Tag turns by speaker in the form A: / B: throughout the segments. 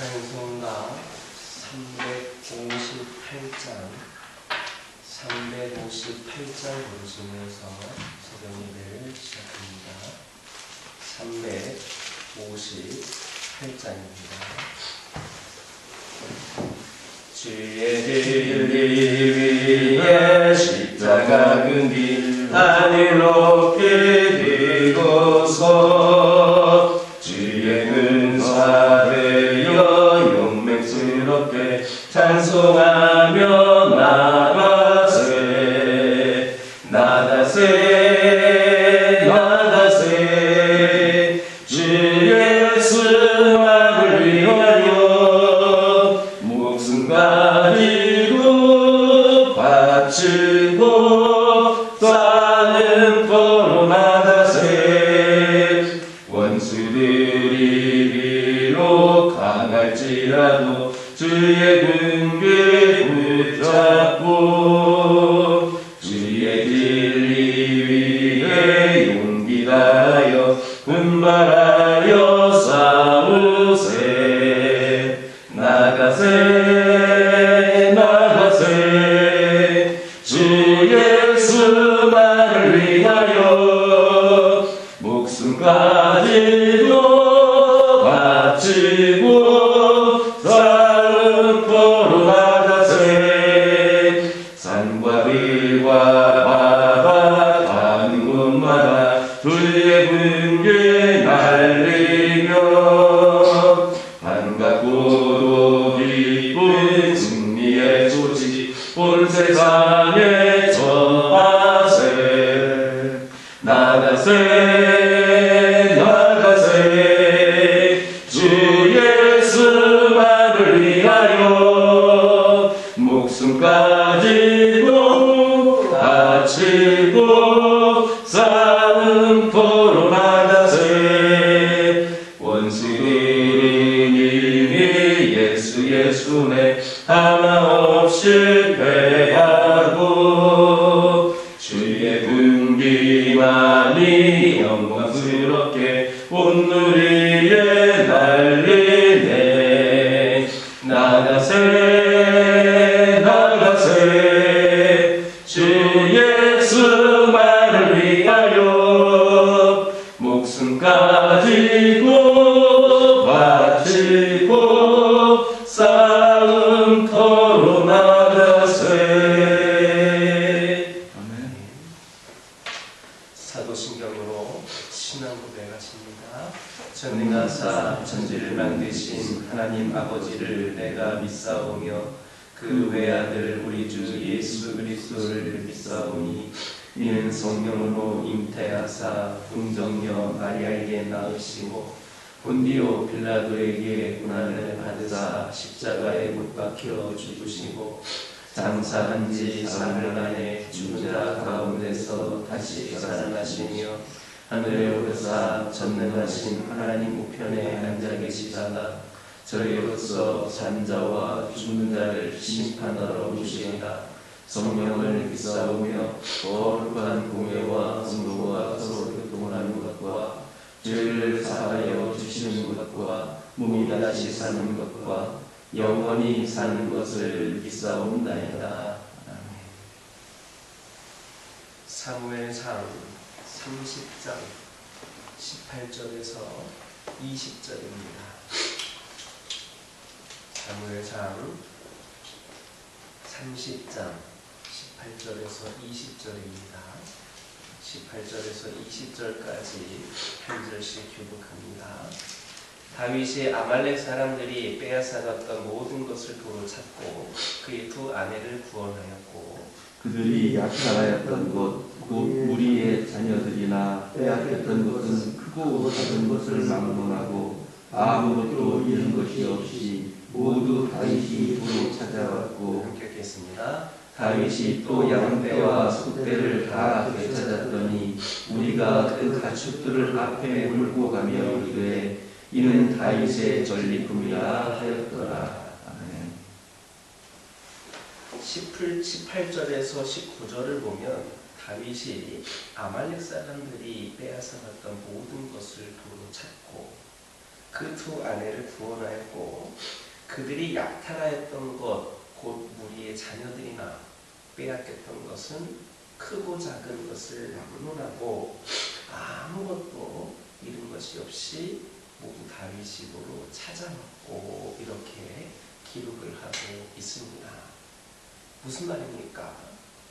A: 찬송가 358장 부르시면서 새벽 예배를 시작합니다. 358장입니다. 주의 길을 위해 십자가 근길 하늘 높이 들고서 주의 은사되어 용맹스럽게 찬송하며 나가세 나가세 나가세 주 예수만을 위하여 목숨 가지고 바치고 싸는 포로 나가세 원수들이 비록 강할지라도 주의 등에 붙잡고 주의 진리 위에 용기 다하여 분발하여 싸우세 나가세 나가세 주 예수만을 위하여 목숨 가지고 바치고 싸운 포로 나가세 산과 들과 바다 가는 곳마다 주의 분께 날리며 반갑고도 기쁜 승리의 소식 온 세상에 전하세 나가세 나가세 주 예수만을 위하여 목숨 가지고 바치고 싸는 포로 나가세 원수들은 이미 예수네 하나 없이 패하고 주의 분기만이 영광스럽게 온누리에 날리네 나가세 나가세 주 예수만을 위하여 목숨 가지고 바치고 싸운 터로 나가세. 아멘. 사도신경으로 신앙 고백하십니다. 전능하사 천지를 만드신 하나님 아버지를 내가 믿사오며 그 외아들 우리 주 예수 그리스도를 믿사오니 이는 성령으로 잉태하사 동정녀 마리아에게 낳으시고 본디오 빌라도에게 고난을 받으사 십자가에 못 박혀 죽으시고 장사한 지 사흘 만에 죽은 자 가운데서 다시 살아나시며 하늘에 오르사 전능하신 하나님 우편에 앉아 계시다가 저희로서 산자와 죽는 자를 심판하러 오시리라. 성령을 믿사오며 거룩한 공예와 성도와 서로 교통하는 것과 죄를 사하여 주시는 것과 몸이 다시 사는 것과 영원히 사는 것을 믿사옵나이다. 사무엘상 30장 18절에서 20절입니다. 사무엘상 30장 18절에서 20절입니다. 18절에서 20절까지 한 절씩 교독합니다. 다윗이 아말렉 사람들이 빼앗아갔던 모든 것을 도로 찾고 그의 두 아내를 구원하였고
B: 그들이 약탈하였던 것 곧 무리의 자녀들이나 빼앗겼던 것은 크고 작은 것을 막론하고 아무것도 잃은 것이 없이 모두 다윗이 도로 찾아왔고
A: 함께 읽겠습니다.
B: 다윗이 또 양떼와 소떼를 다 되찾았더니 우리가 그 가축들을 앞에 몰고 가며 이르되 이는 다윗의 전리품이라 하였더라. 아멘.
A: 18절에서 19절을 보면 다윗이 아말렉 사람들이 빼앗아갔던 모든 것을 도로 찾고 그 그 두 아내를 구원하였고 그들이 약탈하였던 것 곧 무리의 자녀들이나 빼앗겼던 것은 크고 작은 것을 막론하고 아무것도 잃은 것이 없이 모두 다윗이 입으로 찾아먹고 이렇게 기록을 하고 있습니다. 무슨 말입니까?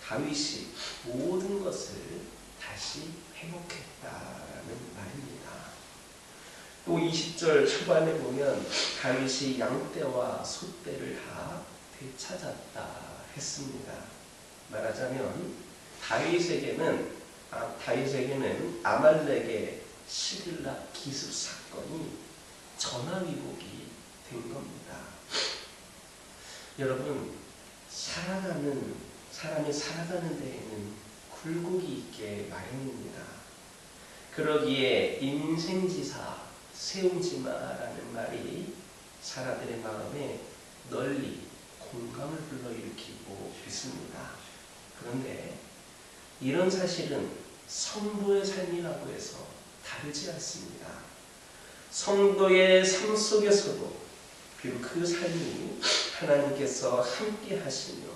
A: 다윗이 모든 것을 다시 회복했다는 말입니다. 또 20절 초반에 보면 다윗이 양떼와 소떼를 다 되찾았다 했습니다. 말하자면 다윗에게는 아말렉의 시글락 기습 사건이 전화위복이 된 겁니다. 여러분, 사람이 살아가는 데에는 굴곡이 있게 마련입니다. 그러기에 인생지사 세움지마라는 말이 사람들의 마음에 널리 공감을 불러일으키고 있습니다. 그런데 이런 사실은 성도의 삶이라고 해서 다르지 않습니다. 성도의 삶 속에서도 비록 그 삶이 하나님께서 함께 하시며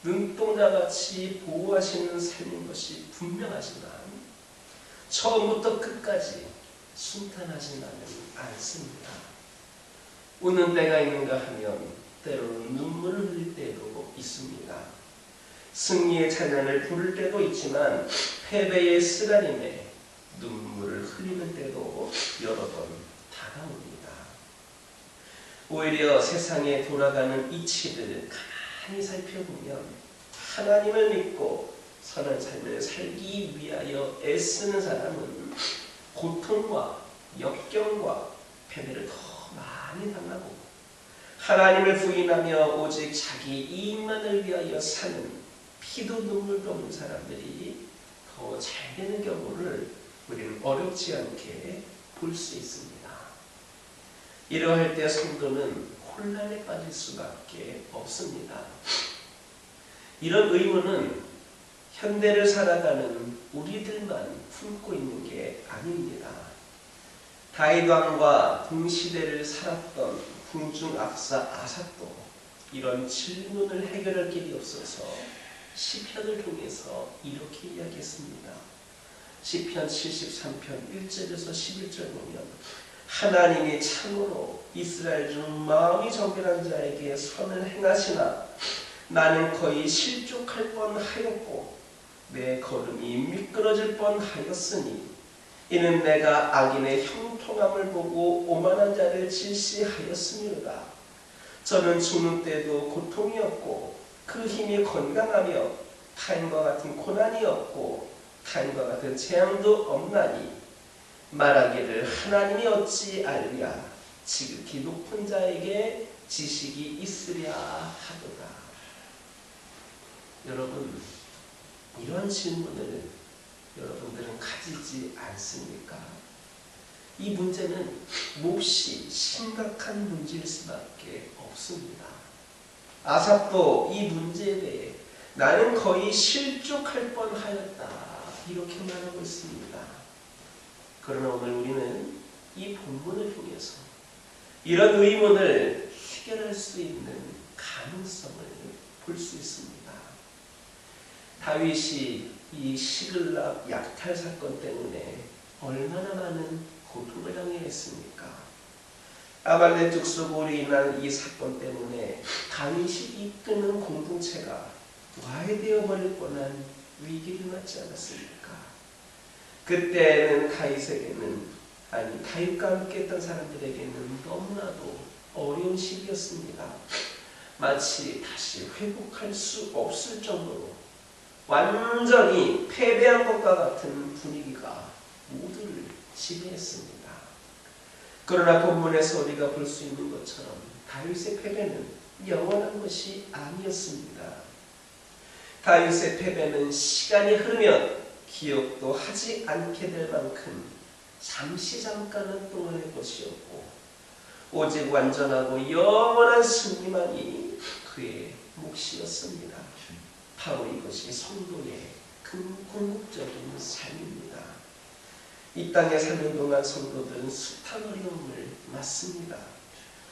A: 눈동자같이 보호하시는 삶인 것이 분명하지만 처음부터 끝까지 순탄하지는 않습니다. 웃는 때가 있는가 하면 때로는 눈물을 흘릴 때도 있습니다. 승리의 찬양을 부를 때도 있지만 패배의 쓰라림에 눈물을 흘리는 때도 여러 번 다가옵니다. 오히려 세상에 돌아가는 이치를 가만히 살펴보면 하나님을 믿고 선한 삶을 살기 위하여 애쓰는 사람은 고통과 역경과 패배를 더 많이 당하고 하나님을 부인하며 오직 자기 이익만을 위하여 사는 피도 눈물도 없는 사람들이 더 잘 되는 경우를 우리는 어렵지 않게 볼 수 있습니다. 이러할 때 성도는 혼란에 빠질 수밖에 없습니다. 이런 의문은 현대를 살아가는 우리들만 품고 있는 게 아닙니다. 다윗 왕과 동시대를 살았던 궁중 압사 아삽도 이런 질문을 해결할 길이 없어서 시편을 통해서 이렇게 이야기했습니다. 시편 73편 1절에서 11절 보면 하나님이 참으로 이스라엘 중 마음이 정결한 자에게 선을 행하시나 나는 거의 실족할 뻔하였고 내 걸음이 미끄러질 뻔하였으니 이는 내가 악인의 형통함을 보고 오만한 자를 질시하였음이로다. 저는 죽는 때도 고통이었고 그 힘이 건강하며 타인과 같은 고난이 없고 타인과 같은 재앙도 없나니 말하기를 하나님이 어찌 알랴 지극히 높은 자에게 지식이 있으랴 하도다. 여러분, 이런 질문을 여러분들은 가지지 않습니까? 이 문제는 몹시 심각한 문제일 수밖에 없습니다. 아삽도 이 문제에 대해 나는 거의 실족할 뻔하였다 이렇게 말하고 있습니다. 그러나 오늘 우리는 이 본문을 통해서 이런 의문을 해결할 수 있는 가능성을 볼 수 있습니다. 다윗이 이 시글락 약탈 사건 때문에 얼마나 많은 고통을 당했습니까? 아말렉 족속으로 인한 이 사건 때문에 다윗이 이끄는 공동체가 와해되어 버릴 뻔한 위기를 맞지 않았습니까? 그때는 다윗과 함께 했던 사람들에게는 너무나도 어려운 시기였습니다. 마치 다시 회복할 수 없을 정도로 완전히 패배한 것과 같은 분위기가 모두를 지배했습니다. 그러나 본문에서 우리가 볼 수 있는 것처럼 다윗의 패배는 영원한 것이 아니었습니다. 다윗의 패배는 시간이 흐르면 기억도 하지 않게 될 만큼 잠깐은 동안의 것이었고 오직 완전하고 영원한 승리만이 그의 몫이었습니다. 바로 이것이 성도의 궁극적인 삶입니다. 이 땅에 사는 동안 성도들은 숱한 어려움을 맞습니다.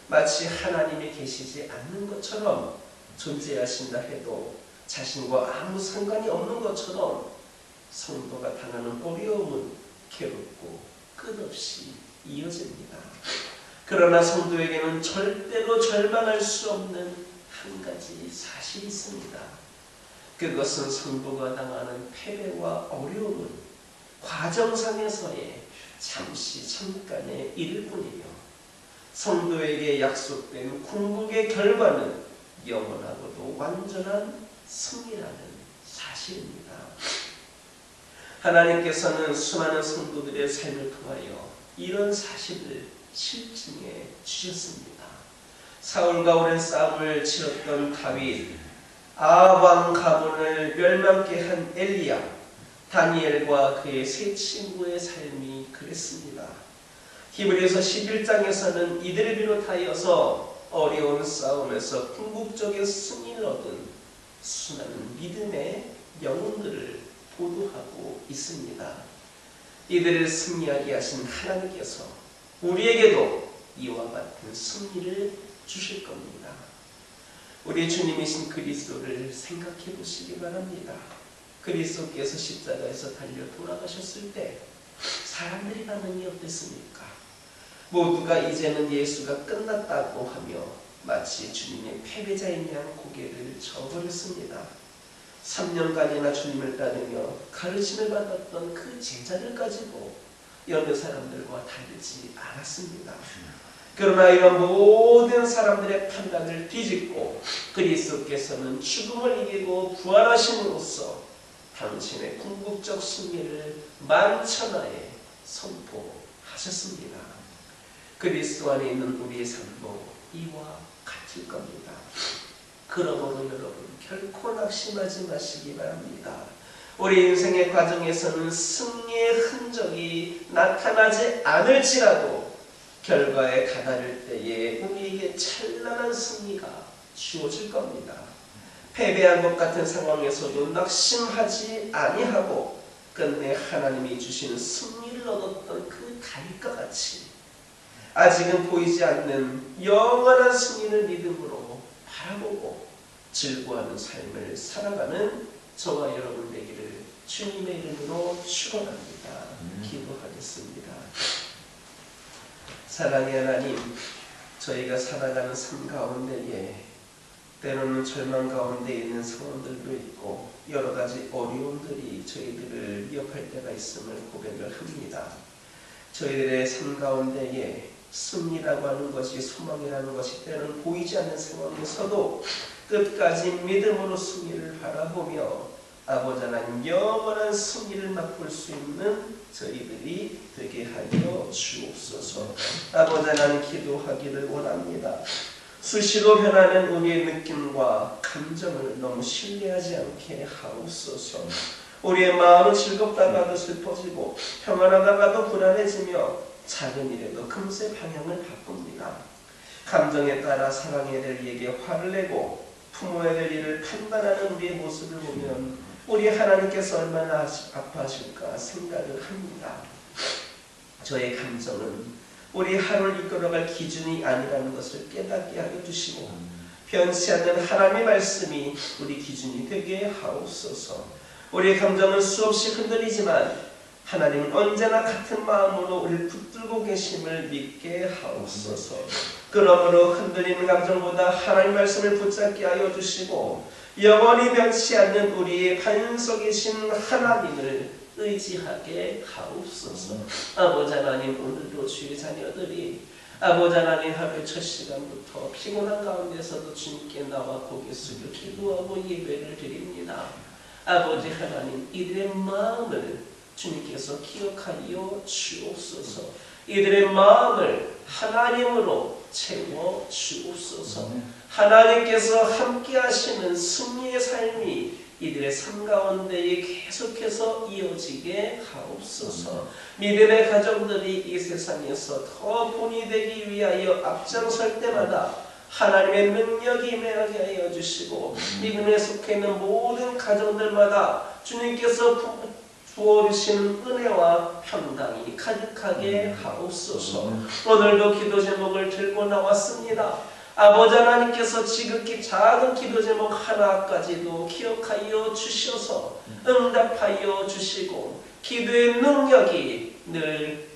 A: 마치 하나님이 계시지 않는 것처럼 존재하신다 해도 자신과 아무 상관이 없는 것처럼 성도가 당하는 어려움은 괴롭고 끝없이 이어집니다. 그러나 성도에게는 절대로 절망할 수 없는 한 가지 사실이 있습니다. 그것은 성도가 당하는 패배와 어려움은 과정상에서의 잠깐의 일일 뿐이며 성도에게 약속된 궁극의 결과는 영원하고도 완전한 승리라는 사실입니다. 하나님께서는 수많은 성도들의 삶을 통하여 이런 사실을 실증해 주셨습니다. 사울과 오랜 싸움을 치렀던 다윗, 아합 가문을 멸망케 한 엘리야, 다니엘과 그의 세 친구의 삶이 그랬습니다. 히브리서 11장에서는 이들을 비롯하여서 어려운 싸움에서 궁극적인 승리를 얻은 수많은 믿음의 영웅들을 보도하고 있습니다. 이들을 승리하게 하신 하나님께서 우리에게도 이와 같은 승리를 주실 겁니다. 우리 주님이신 그리스도를 생각해 보시기 바랍니다. 그리스도께서 십자가에서 달려 돌아가셨을 때 사람들의 반응이 어땠습니까? 모두가 이제는 예수가 끝났다고 하며 마치 주님의 패배자인 양 고개를 저버렸습니다. 3년간이나 주님을 따르며 가르침을 받았던 그 제자들 가지고 여느 사람들과 다르지 않았습니다. 그러나 이런 모든 사람들의 판단을 뒤집고 그리스도께서는 죽음을 이기고 부활하심으로써 당신의 궁극적 승리를 만천하에 선포하셨습니다. 그리스도 안에 있는 우리의 삶도 이와 같을 겁니다. 그러므로 여러분 결코 낙심하지 마시기 바랍니다. 우리 인생의 과정에서는 승리의 흔적이 나타나지 않을지라도 결과에 다다를 때에 우리에게 찬란한 승리가 주어질 겁니다. 패배한 것 같은 상황에서도 낙심하지 아니하고 끝내 하나님이 주시는 승리를 얻었던 그 다윗과 같이 아직은 보이지 않는 영원한 승리를 믿음으로 바라보고 즐거워하는 삶을 살아가는 저와 여러분 되기를 주님의 이름으로 축원합니다. 기도하겠습니다. 사랑의 하나님, 저희가 살아가는 삶 가운데에 때로는 절망 가운데 있는 상황들도 있고 여러 가지 어려움들이 저희들을 위협할 때가 있음을 고백을 합니다. 저희들의 삶 가운데에 승리라고 하는 것이, 소망이라는 것이 때로는 보이지 않는 상황에서도 끝까지 믿음으로 승리를 바라보며 아버지 하나님 영원한 승리를 맛볼 수 있는 저희들이 되게 하여 주옵소서. 아버지 하나님 기도하기를 원합니다. 수시로 변하는 우리의 느낌과 감정을 너무 신뢰하지 않게 하옵소서. 우리의 마음은 즐겁다가도 슬퍼지고 평안하다가도 불안해지며 작은 일에도 금세 방향을 바꿉니다. 감정에 따라 사랑해야 될 이에게 화를 내고 품어야 될 일을 판단하는 우리의 모습을 보면 우리 하나님께서 얼마나 아파하실까 생각을 합니다. 저의 감정은 우리 하루를 이끌어갈 기준이 아니라는 것을 깨닫게 하여 주시고 변치 않는 하나님의 말씀이 우리 기준이 되게 하옵소서. 우리의 감정은 수없이 흔들리지만 하나님은 언제나 같은 마음으로 우리를 붙들고 계심을 믿게 하옵소서. 그러므로 흔들리는 감정보다 하나님 말씀을 붙잡게 하여 주시고 영원히 변치 않는 우리의 반석이신 하나님을 의지하게 하옵소서. 아버지 하나님, 오늘도 주의 자녀들이 아버지 하나님 하루의 첫 시간부터 피곤한 가운데서도 주님께 나와 고개 숙여 기도하고 예배를 드립니다. 아버지 하나님, 이들의 마음을 주님께서 기억하여 주옵소서. 이들의 마음을 하나님으로 채워 주옵소서. 하나님께서 함께 하시는 승리의 삶이 이들의 삶 가운데에 계속해서 이어지게 하옵소서. 믿음의 가정들이 이 세상에서 더 본이 되기 위하여 앞장설 때마다 하나님의 능력이 임하게 하여 주시고 믿음에 속해 있는 모든 가정들마다 주님께서 부어주시는 은혜와 평강이 가득하게 하옵소서. 오늘도 기도 제목을 들고 나왔습니다. 아버지 하나님께서 지극히 작은 기도 제목 하나까지도 기억하여 주셔서 응답하여 주시고 기도의 능력이 늘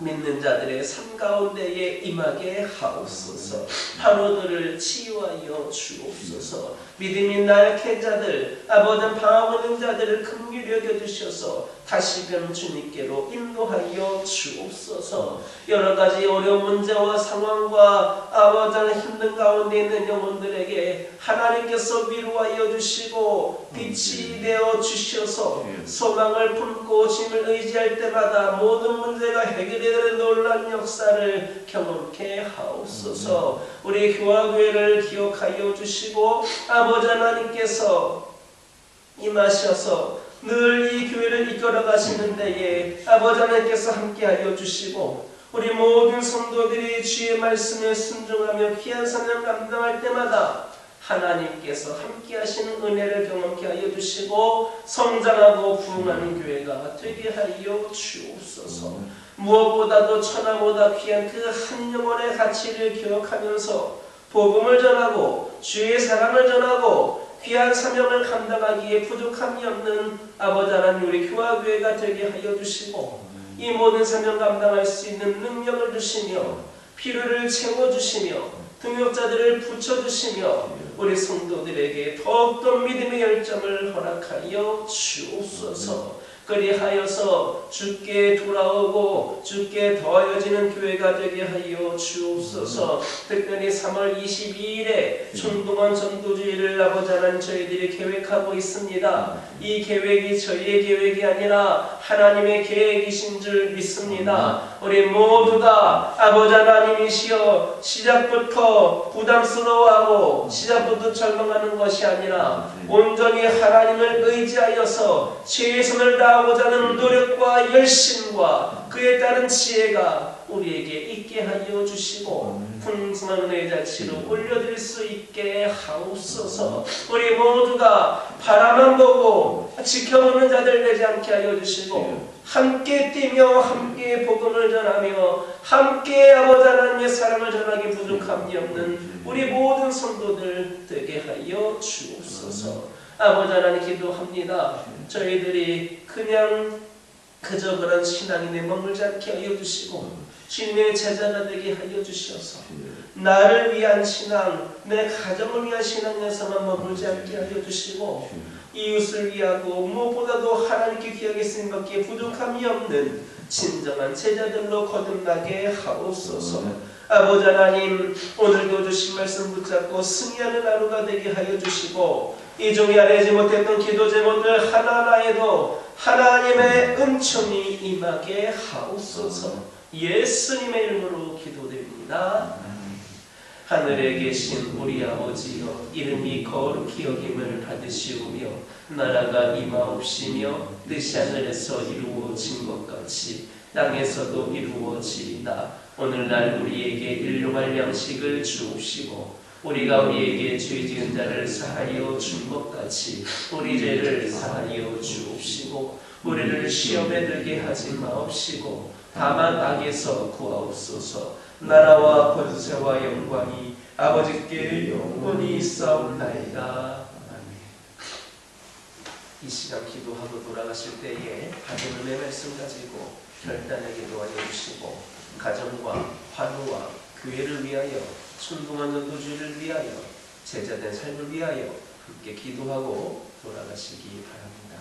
A: 믿는 자들의 삶 가운데에 임하게 하옵소서. 환우들을 치유하여 주옵소서. 믿음이 나약한 자들, 아버지 방황 있는 자들을 긍휼히 여겨주셔서 다시금 주님께로 인도하여 주옵소서. 여러 가지 어려운 문제와 상황과 아버지 힘든 가운데 있는 영혼들에게 하나님께서 위로하여 주시고 빛이 되어 주셔서 소망을 품고 주님을 의지할 때마다 모든 문제가 해결되는 놀라운 역사를 경험케 하옵소서. 우리 교화교회를 기억하여 주시고 아버지 하나님께서 임하셔서 늘 이 교회를 이끌어 가시는 데에 아버지 하나님께서 함께하여 주시고 우리 모든 성도들이 주의 말씀에 순종하며 귀한 사명 감당할 때마다 하나님께서 함께하시는 은혜를 경험케 하여 주시고 성장하고 부흥하는 교회가 되게 하여 주옵소서. 무엇보다도 천하보다 귀한 그 한 영혼의 가치를 기억하면서 복음을 전하고 주의 사랑을 전하고 귀한 사명을 감당하기에 부족함이 없는 아버지 하나님 우리 교화교회가 되게 하여 주시고 이 모든 사명 감당할 수 있는 능력을 주시며 필요를 채워주시며 등역자들을 붙여주시며 우리 성도들에게 더욱더 믿음의 열정을 허락하여 주옵소서. 그리하여서 주께 돌아오고 주께 더하여지는 교회가 되게 하여 주옵소서. 특별히 3월 22일에 총동원 전도주의를 아버지 하나님 저희들이 계획하고 있습니다. 이 계획이 저희의 계획이 아니라 하나님의 계획이신 줄 믿습니다. 우리 모두가 아버지 하나님이시여 시작부터 부담스러워하고 시작부터 절망하는 것이 아니라 온전히 하나님을 의지하여서 최선을 다하고자 하는 노력과 열심과 그에 따른 지혜가 우리에게 있게 하여 주시고 풍성한 은혜의 자치로 올려드릴 수 있게 하옵소서. 우리 모두가 바라만 보고 지켜보는 자들 되지 않게 하여 주시고 함께 뛰며 함께 복음을 전하며 함께 아버지 하나님의 사랑을 전하기 부족함이 없는 우리 모든 성도들 되게 하여 주옵소서. 아버지 하나님 기도합니다. 저희들이 그냥 그저 그런 신앙인에 머물지 않게 하여 주시고 주님의 제자가 되게 하여 주셔서 나를 위한 신앙, 내 가정을 위한 신앙에서만 머물지 않게 하여 주시고 이웃을 위하고 무엇보다도 하나님께 귀하게 쓰임받기에 부족함이 없는 진정한 제자들로 거듭나게 하옵소서. 아버지 하나님 오늘도 주신 말씀 붙잡고 승리하는 하루가 되게 하여 주시고 이 종이 알지 못했던 기도 제목들 하나하나에도 하나님의 은총이 임하게 하옵소서. 예수님의 이름으로 기도드립니다. 하늘에 계신 우리 아버지여 이름이 거룩히 여김을 받으시오며 나라가 임하옵시며 뜻이 하늘에서 이루어진 것 같이 땅에서도 이루어지이다. 오늘날 우리에게 일용할 양식을 주옵시고 우리가 우리에게 죄 지은 자를 사하여 준 것 같이 우리 죄를 사하여 주옵시고 우리를 시험에 들게 하지 마옵시고 다만 악에서 구하옵소서. 나라와 권세와 영광이 아버지께 영원히 있사옵나이다. 이 시간 기도하고 돌아가실 때에 받은 은혜 말씀 가지고 결단의 기도하여 주시고 가정과 환우와 교회를 위하여 순동한 전도주의를 위하여 제자된 삶을 위하여 함께 기도하고 돌아가시기 바랍니다.